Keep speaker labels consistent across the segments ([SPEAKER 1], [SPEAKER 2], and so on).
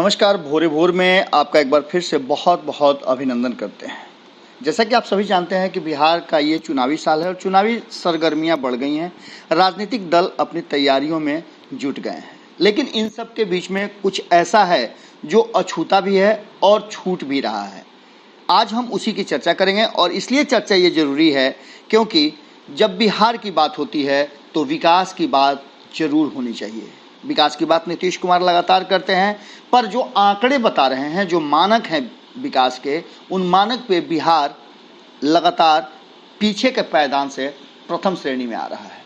[SPEAKER 1] नमस्कार। भोरे भोर में आपका एक बार फिर से बहुत बहुत अभिनंदन करते हैं। जैसा कि आप सभी जानते हैं कि बिहार का ये चुनावी साल है और चुनावी सरगर्मियां बढ़ गई हैं। राजनीतिक दल अपनी तैयारियों में जुट गए हैं, लेकिन इन सब के बीच में कुछ ऐसा है जो अछूता भी है और छूट भी रहा है। आज हम उसी की चर्चा करेंगे और इसलिए चर्चा ये जरूरी है क्योंकि जब बिहार की बात होती है तो विकास की बात जरूर होनी चाहिए। विकास की बात नीतीश कुमार लगातार करते हैं, पर जो आंकड़े बता रहे हैं, जो मानक हैं विकास के, उन मानक पे बिहार लगातार पीछे के पायदान से प्रथम श्रेणी में आ रहा है।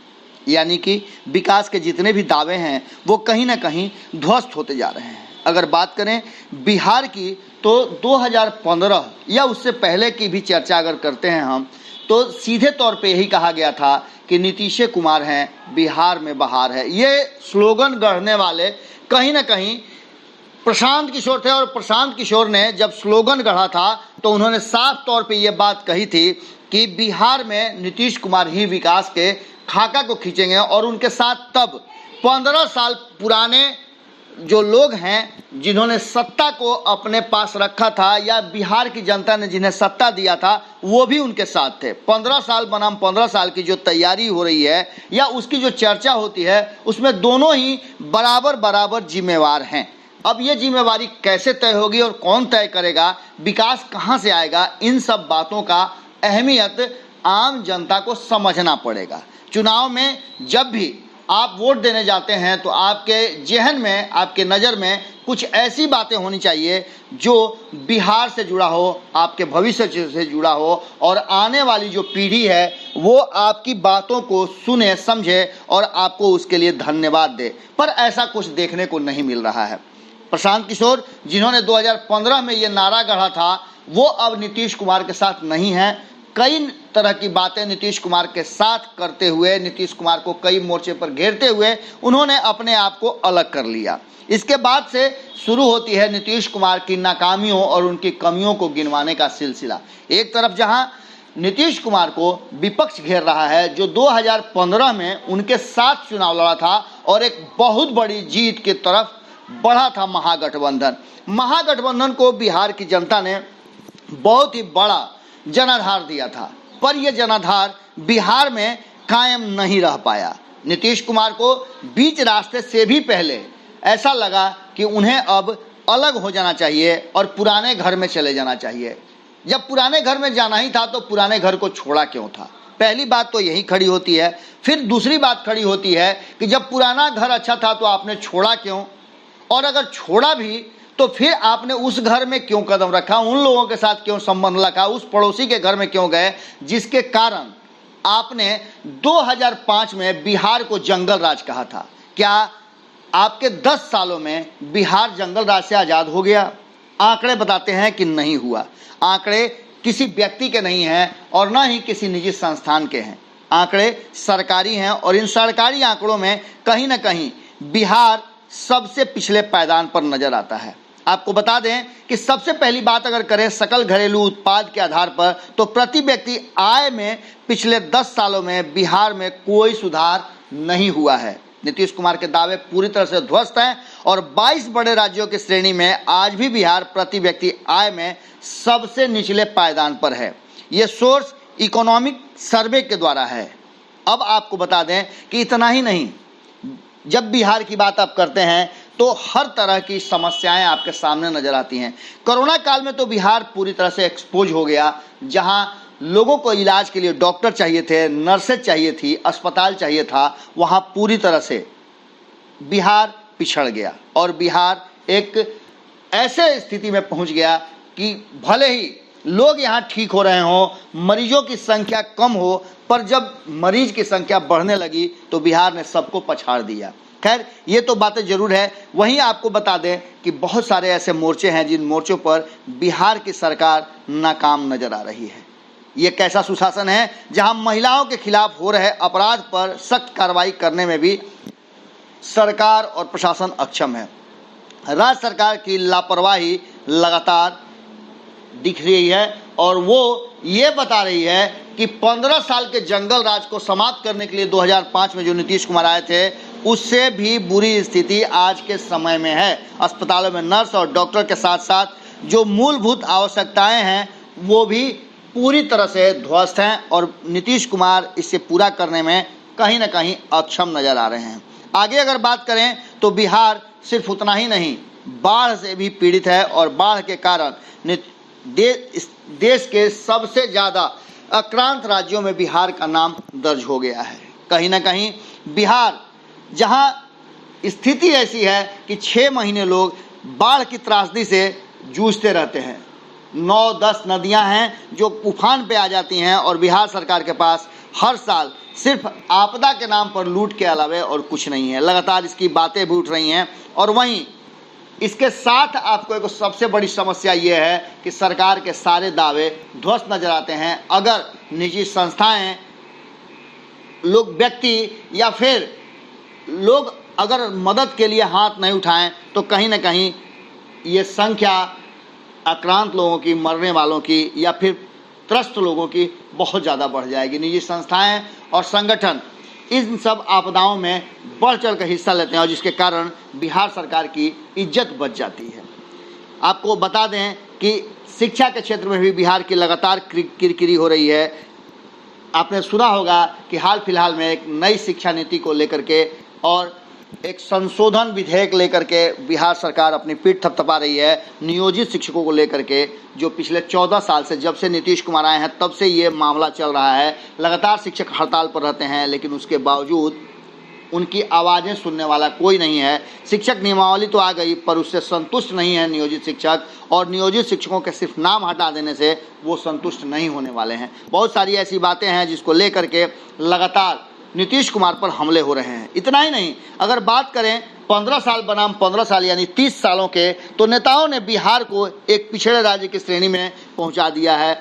[SPEAKER 1] यानी कि विकास के जितने भी दावे हैं वो कहीं ना कहीं ध्वस्त होते जा रहे हैं। अगर बात करें बिहार की तो 2015 या उससे पहले की भी चर्चा अगर करते हैं हम, तो सीधे तौर पे यही कहा गया था कि नीतीश कुमार हैं, बिहार में बहार है। ये स्लोगन गढ़ने वाले कहीं ना कहीं प्रशांत किशोर थे और प्रशांत किशोर ने जब स्लोगन गढ़ा था तो उन्होंने साफ तौर पे ये बात कही थी कि बिहार में नीतीश कुमार ही विकास के खाका को खींचेंगे और उनके साथ तब 15 साल पुराने जो लोग हैं जिन्होंने सत्ता को अपने पास रखा था या बिहार की जनता ने जिन्हें सत्ता दिया था वो भी उनके साथ थे। 15 साल बनाम 15 साल की जो तैयारी हो रही है या उसकी जो चर्चा होती है उसमें दोनों ही बराबर बराबर जिम्मेवार हैं। अब ये जिम्मेवारी कैसे तय होगी और कौन तय करेगा, विकास कहाँ से आएगा, इन सब बातों का अहमियत आम जनता को समझना पड़ेगा। चुनाव में जब भी आप वोट देने जाते हैं तो आपके जेहन में, आपके नज़र में कुछ ऐसी बातें होनी चाहिए जो बिहार से जुड़ा हो, आपके भविष्य से जुड़ा हो और आने वाली जो पीढ़ी है वो आपकी बातों को सुने, समझे और आपको उसके लिए धन्यवाद दे। पर ऐसा कुछ देखने को नहीं मिल रहा है। प्रशांत किशोर जिन्होंने 2015 में ये नारा गढ़ा था वो अब नीतीश कुमार के साथ नहीं है। कई तरह की बातें नीतीश कुमार के साथ करते हुए, नीतीश कुमार को कई मोर्चे पर घेरते हुए उन्होंने अपने आप को अलग कर लिया। इसके बाद से शुरू होती है नीतीश कुमार की नाकामियों और उनकी कमियों को गिनवाने का सिलसिला। एक तरफ जहां नीतीश कुमार को विपक्ष घेर रहा है जो 2015 में उनके साथ चुनाव लड़ा था और एक बहुत बड़ी जीत की तरफ बढ़ा था महागठबंधन। महागठबंधन को बिहार की जनता ने बहुत ही बड़ा जनाधार दिया था, पर यह जनाधार बिहार में कायम नहीं रह पाया। नीतीश कुमार को बीच रास्ते से भी पहले ऐसा लगा कि उन्हें अब अलग हो जाना चाहिए और पुराने घर में चले जाना चाहिए। जब पुराने घर में जाना ही था तो पुराने घर को छोड़ा क्यों था? पहली बात तो यही खड़ी होती है। फिर दूसरी बात खड़ी होती है कि जब पुराना घर अच्छा था तो आपने छोड़ा क्यों, और अगर छोड़ा भी तो फिर आपने उस घर में क्यों कदम रखा, उन लोगों के साथ क्यों संबंध रखा, उस पड़ोसी के घर में क्यों गए जिसके कारण आपने 2005 में बिहार को जंगल राज कहा था। क्या आपके 10 सालों में बिहार जंगल राज से आज़ाद हो गया? आंकड़े बताते हैं कि नहीं हुआ। आंकड़े किसी व्यक्ति के नहीं हैं और न ही किसी निजी संस्थान के हैं। आंकड़े सरकारी हैं और इन सरकारी आंकड़ों में कहीं ना कहीं बिहार सबसे पिछले पायदान पर नजर आता है। आपको बता दें कि सबसे पहली बात अगर करें सकल घरेलू उत्पाद के आधार पर तो प्रति व्यक्ति आय में पिछले 10 सालों में बिहार में कोई सुधार नहीं हुआ है। नीतीश कुमार के दावे पूरी तरह से ध्वस्त हैं और 22 बड़े राज्यों की श्रेणी में आज भी बिहार प्रति व्यक्ति आय में सबसे निचले पायदान पर है। ये सोर्स इकोनॉमिक सर्वे के द्वारा है। अब आपको बता दें कि इतना ही नहीं, जब बिहार की बात आप करते हैं तो हर तरह की समस्याएं आपके सामने नजर आती हैं। कोरोना काल में तो बिहार पूरी तरह से एक्सपोज हो गया। जहां लोगों को इलाज के लिए डॉक्टर चाहिए थे, नर्सेज चाहिए थी, अस्पताल चाहिए था, वहां पूरी तरह से बिहार पिछड़ गया और बिहार एक ऐसे स्थिति में पहुंच गया कि भले ही लोग यहाँ ठीक हो रहे हों, मरीजों की संख्या कम हो, पर जब मरीज की संख्या बढ़ने लगी तो बिहार ने सबको पछाड़ दिया। खैर, ये तो बातें जरूर है। वहीं आपको बता दें कि बहुत सारे ऐसे मोर्चे हैं जिन मोर्चों पर बिहार की सरकार नाकाम नजर आ रही है। ये कैसा सुशासन है जहां महिलाओं के खिलाफ हो रहे अपराध पर सख्त कार्रवाई करने में भी सरकार और प्रशासन अक्षम है। राज्य सरकार की लापरवाही लगातार दिख रही है और वो ये बता रही है कि 15 साल के जंगल राज को समाप्त करने के लिए 2005 में जो नीतीश कुमार आए थे उससे भी बुरी स्थिति आज के समय में है। अस्पतालों में नर्स और डॉक्टर के साथ साथ जो मूलभूत आवश्यकताएं हैं वो भी पूरी तरह से ध्वस्त हैं और नीतीश कुमार इसे पूरा करने में कहीं ना कहीं अक्षम नजर आ रहे हैं। आगे अगर बात करें तो बिहार सिर्फ उतना ही नहीं, बाढ़ से भी पीड़ित है और बाढ़ के कारण देश के सबसे ज़्यादा आक्रांत राज्यों में बिहार का नाम दर्ज हो गया है। कहीं ना कहीं बिहार जहां स्थिति ऐसी है कि 6 महीने लोग बाढ़ की त्रासदी से जूझते रहते हैं। 9-10 नदियां हैं जो उफान पे आ जाती हैं और बिहार सरकार के पास हर साल सिर्फ आपदा के नाम पर लूट के अलावे और कुछ नहीं है। लगातार इसकी बातें भी उठ रही हैं और वहीं इसके साथ आपको एक सबसे बड़ी समस्या ये है कि सरकार के सारे दावे ध्वस्त नजर आते हैं। अगर निजी संस्थाएं, लोग, व्यक्ति या फिर लोग अगर मदद के लिए हाथ नहीं उठाएं तो कहीं ना कहीं ये संख्या आक्रांत लोगों की, मरने वालों की या फिर त्रस्त लोगों की बहुत ज़्यादा बढ़ जाएगी। निजी संस्थाएं और संगठन इन सब आपदाओं में बढ़ चढ़ कर हिस्सा लेते हैं और जिसके कारण बिहार सरकार की इज्जत बच जाती है। आपको बता दें कि शिक्षा के क्षेत्र में भी बिहार की लगातार किरकिरी हो रही है। आपने सुना होगा कि हाल फिलहाल में एक नई शिक्षा नीति को लेकर के और एक संशोधन विधेयक लेकर के बिहार सरकार अपनी पीठ थपथपा रही है। नियोजित शिक्षकों को लेकर के जो पिछले 14 साल से, जब से नीतीश कुमार आए हैं तब से ये मामला चल रहा है। लगातार शिक्षक हड़ताल पर रहते हैं लेकिन उसके बावजूद उनकी आवाज़ें सुनने वाला कोई नहीं है। शिक्षक नियमावली तो आ गई पर उससे संतुष्ट नहीं है नियोजित शिक्षक, और नियोजित शिक्षकों के सिर्फ नाम हटा देने से वो संतुष्ट नहीं होने वाले हैं। बहुत सारी ऐसी बातें हैं जिसको लेकर के लगातार नीतीश कुमार पर हमले हो रहे हैं। इतना ही नहीं, अगर बात करें 15 साल बनाम 15 साल यानी 30 सालों के, तो नेताओं ने बिहार को एक पिछड़े राज्य की श्रेणी में पहुंचा दिया है,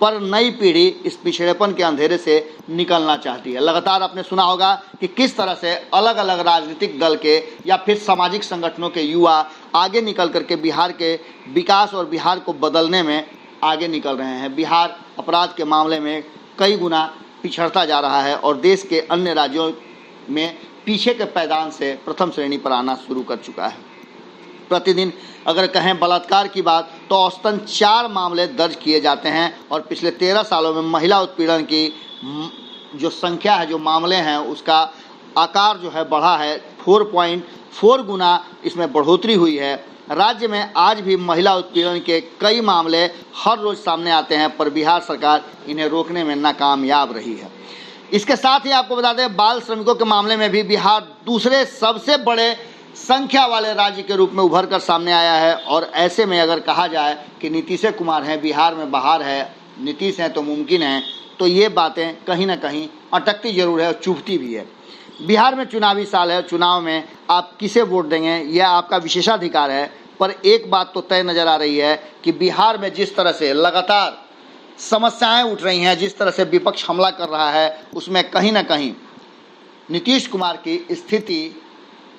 [SPEAKER 1] पर नई पीढ़ी इस पिछड़ेपन के अंधेरे से निकलना चाहती है। लगातार आपने सुना होगा कि किस तरह से अलग अलग राजनीतिक दल के या फिर सामाजिक संगठनों के युवा आगे निकल करके बिहार के विकास और बिहार को बदलने में आगे निकल रहे हैं। बिहार अपराध के मामले में कई गुना पिछड़ता जा रहा है और देश के अन्य राज्यों में पीछे के पायदान से प्रथम श्रेणी पर आना शुरू कर चुका है। प्रतिदिन अगर कहें बलात्कार की बात तो औसतन 4 मामले दर्ज किए जाते हैं और पिछले 13 सालों में महिला उत्पीड़न की जो संख्या है, जो मामले हैं, उसका आकार जो है बढ़ा है। 4.4 गुना इसमें बढ़ोतरी हुई है। राज्य में आज भी महिला उत्पीड़न के कई मामले हर रोज सामने आते हैं पर बिहार सरकार इन्हें रोकने में नाकामयाब रही है। इसके साथ ही आपको बता दें, बाल श्रमिकों के मामले में भी बिहार दूसरे सबसे बड़े संख्या वाले राज्य के रूप में उभर कर सामने आया है। और ऐसे में अगर कहा जाए कि नीतीश कुमार हैं बिहार में बाहर है, नीतीश हैं तो मुमकिन है, तो ये बातें कहीं ना कहीं अटकती जरूर है और चुभती भी है। बिहार में चुनावी साल है, चुनाव में आप किसे वोट देंगे यह आपका विशेषाधिकार है, पर एक बात तो तय नज़र आ रही है कि बिहार में जिस तरह से लगातार समस्याएं उठ रही हैं, जिस तरह से विपक्ष हमला कर रहा है, उसमें कहीं ना कहीं नीतीश कुमार की स्थिति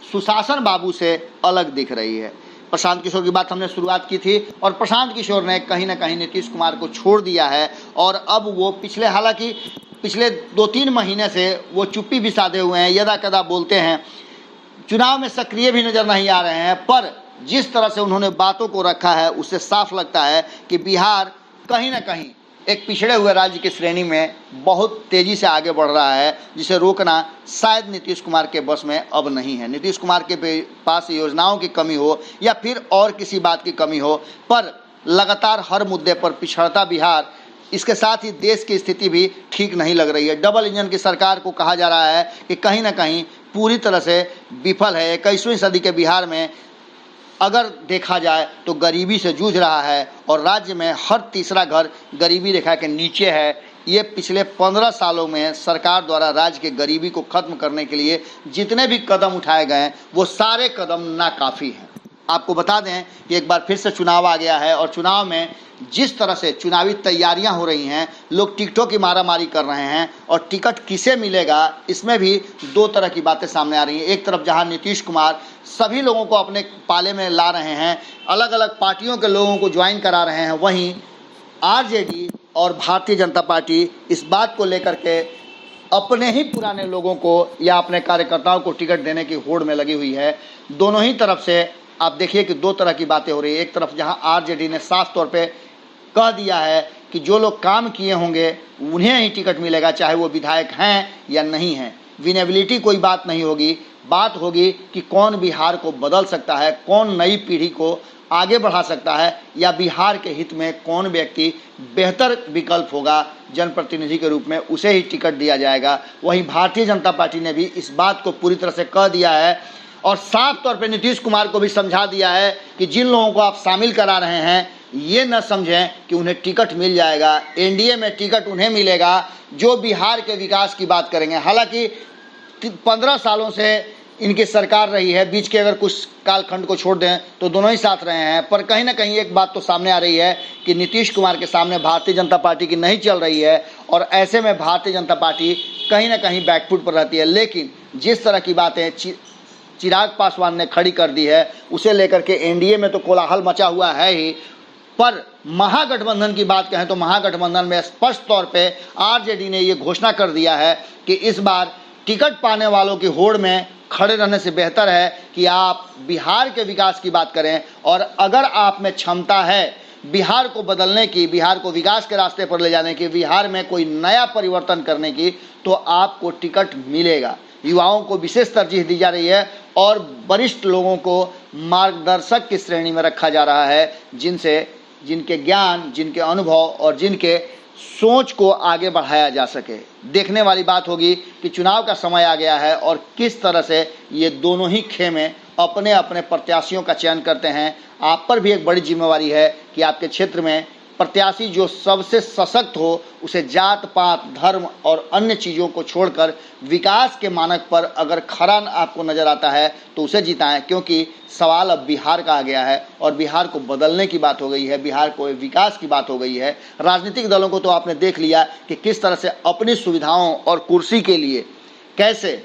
[SPEAKER 1] सुशासन बाबू से अलग दिख रही है। प्रशांत किशोर की बात हमने शुरुआत की थी और प्रशांत किशोर ने कहीं ना कहीं नीतीश कुमार को छोड़ दिया है और अब वो हालांकि पिछले 2-3 महीने से वो चुप्पी भी साधे हुए हैं, यदा कदा बोलते हैं, चुनाव में सक्रिय भी नज़र नहीं आ रहे हैं, पर जिस तरह से उन्होंने बातों को रखा है उससे साफ लगता है कि बिहार कहीं ना कहीं एक पिछड़े हुए राज्य की श्रेणी में बहुत तेज़ी से आगे बढ़ रहा है, जिसे रोकना शायद नीतीश कुमार के बस में अब नहीं है। नीतीश कुमार के पास योजनाओं की कमी हो या फिर और किसी बात की कमी हो, पर लगातार हर मुद्दे पर पिछड़ता बिहार, इसके साथ ही देश की स्थिति भी ठीक नहीं लग रही है। डबल इंजन की सरकार को कहा जा रहा है कि कहीं ना कहीं पूरी तरह से विफल है। 21वीं सदी के बिहार में अगर देखा जाए तो गरीबी से जूझ रहा है और राज्य में हर तीसरा घर गरीबी रेखा के नीचे है। ये पिछले 15 सालों में सरकार द्वारा राज्य के गरीबी को खत्म करने के लिए जितने भी कदम उठाए गए हैं वो सारे कदम नाकाफ़ी हैं। आपको बता दें कि एक बार फिर से चुनाव आ गया है और चुनाव में जिस तरह से चुनावी तैयारियां हो रही हैं, लोग टिकटों की मारामारी कर रहे हैं और टिकट किसे मिलेगा इसमें भी 2 तरह की बातें सामने आ रही हैं। एक तरफ जहां नीतीश कुमार सभी लोगों को अपने पाले में ला रहे हैं, अलग अलग पार्टियों के लोगों को ज्वाइन करा रहे हैं, वहीं आरजेडी और भारतीय जनता पार्टी इस बात को लेकर के अपने ही पुराने लोगों को या अपने कार्यकर्ताओं को टिकट देने की होड़ में लगी हुई है। दोनों ही तरफ से आप देखिए कि दो तरह की बातें हो रही है। एक तरफ जहां आरजेडी ने साफ तौर पे कह दिया है कि जो लोग काम किए होंगे उन्हें ही टिकट मिलेगा, चाहे वो विधायक हैं या नहीं हैं। विनेबिलिटी कोई बात नहीं होगी, बात होगी कि कौन बिहार को बदल सकता है, कौन नई पीढ़ी को आगे बढ़ा सकता है, या बिहार के हित में कौन व्यक्ति बेहतर विकल्प होगा जनप्रतिनिधि के रूप में, उसे ही टिकट दिया जाएगा। वहीं भारतीय जनता पार्टी ने भी इस बात को पूरी तरह से कह दिया है और साफ तौर पे नीतीश कुमार को भी समझा दिया है कि जिन लोगों को आप शामिल करा रहे हैं ये न समझें कि उन्हें टिकट मिल जाएगा। एनडीए में टिकट उन्हें मिलेगा जो बिहार के विकास की बात करेंगे। हालांकि 15 सालों से इनकी सरकार रही है, बीच के अगर कुछ कालखंड को छोड़ दें तो दोनों ही साथ रहे हैं, पर कहीं ना कहीं एक बात तो सामने आ रही है कि नीतीश कुमार के सामने भारतीय जनता पार्टी की नहीं चल रही है और ऐसे में भारतीय जनता पार्टी कहीं ना कहीं बैकफुट पर रहती है। लेकिन जिस तरह की बातें चिराग पासवान ने खड़ी कर दी है उसे लेकर के एनडीए में तो कोलाहल मचा हुआ है ही, पर महागठबंधन की बात कहें तो महागठबंधन में स्पष्ट तौर पे आरजेडी ने ये घोषणा कर दिया है कि इस बार टिकट पाने वालों की होड़ में खड़े रहने से बेहतर है कि आप बिहार के विकास की बात करें और अगर आप में क्षमता है बिहार को बदलने की, बिहार को विकास के रास्ते पर ले जाने की, बिहार में कोई नया परिवर्तन करने की, तो आपको टिकट मिलेगा। युवाओं को विशेष तरजीह दी जा रही है और वरिष्ठ लोगों को मार्गदर्शक की श्रेणी में रखा जा रहा है, जिनके ज्ञान, जिनके अनुभव और जिनके सोच को आगे बढ़ाया जा सके। देखने वाली बात होगी कि चुनाव का समय आ गया है और किस तरह से ये दोनों ही खेमे अपने अपने प्रत्याशियों का चयन करते हैं। आप पर भी एक बड़ी जिम्मेवारी है कि आपके क्षेत्र में प्रत्याशी जो सबसे सशक्त हो, उसे जात पात, धर्म और अन्य चीज़ों को छोड़कर विकास के मानक पर अगर खरा आपको नज़र आता है तो उसे जिताएं, क्योंकि सवाल अब बिहार का आ गया है और बिहार को बदलने की बात हो गई है, बिहार को विकास की बात हो गई है। राजनीतिक दलों को तो आपने देख लिया कि किस तरह से अपनी सुविधाओं और कुर्सी के लिए कैसे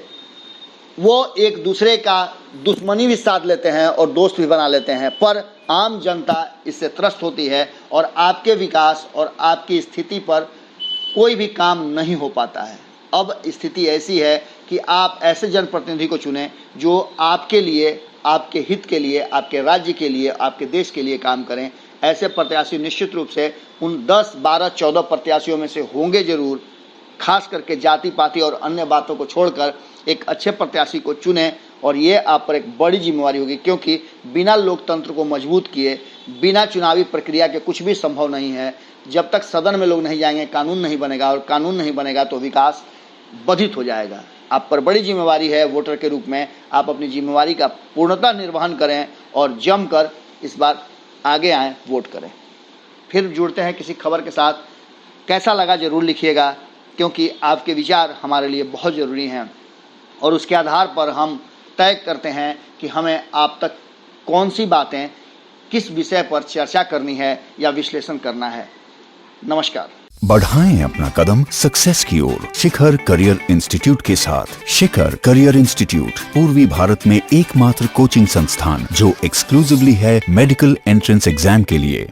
[SPEAKER 1] वो एक दूसरे का दुश्मनी भी साध लेते हैं और दोस्त भी बना लेते हैं, पर आम जनता इससे त्रस्त होती है और आपके विकास और आपकी स्थिति पर कोई भी काम नहीं हो पाता है। अब स्थिति ऐसी है कि आप ऐसे जनप्रतिनिधि को चुनें जो आपके लिए, आपके हित के लिए, आपके राज्य के लिए, आपके देश के लिए काम करें। ऐसे प्रत्याशी निश्चित रूप से उन 10, 12, 14 प्रत्याशियों में से होंगे जरूर। खास करके जाति पाति और अन्य बातों को छोड़कर एक अच्छे प्रत्याशी को चुनें और ये आप पर एक बड़ी जिम्मेवारी होगी, क्योंकि बिना लोकतंत्र को मजबूत किए, बिना चुनावी प्रक्रिया के कुछ भी संभव नहीं है। जब तक सदन में लोग नहीं जाएंगे कानून नहीं बनेगा और कानून नहीं बनेगा तो विकास बाधित हो जाएगा। आप पर बड़ी जिम्मेवारी है वोटर के रूप में, आप अपनी जिम्मेवारी का पूर्णतः निर्वहन करें और जमकर इस बार आगे आएँ, वोट करें। फिर जुड़ते हैं किसी खबर के साथ। कैसा लगा ज़रूर लिखिएगा, क्योंकि आपके विचार हमारे लिए बहुत ज़रूरी हैं और उसके आधार पर हम तय करते हैं कि हमें आप तक कौन सी बातें, किस विषय पर चर्चा करनी है या विश्लेषण करना है। नमस्कार।
[SPEAKER 2] बढ़ाएं अपना कदम सक्सेस की ओर शिखर करियर इंस्टीट्यूट के साथ। शिखर करियर इंस्टीट्यूट पूर्वी भारत में एकमात्र कोचिंग संस्थान जो एक्सक्लूसिवली है मेडिकल एंट्रेंस एग्जाम के लिए।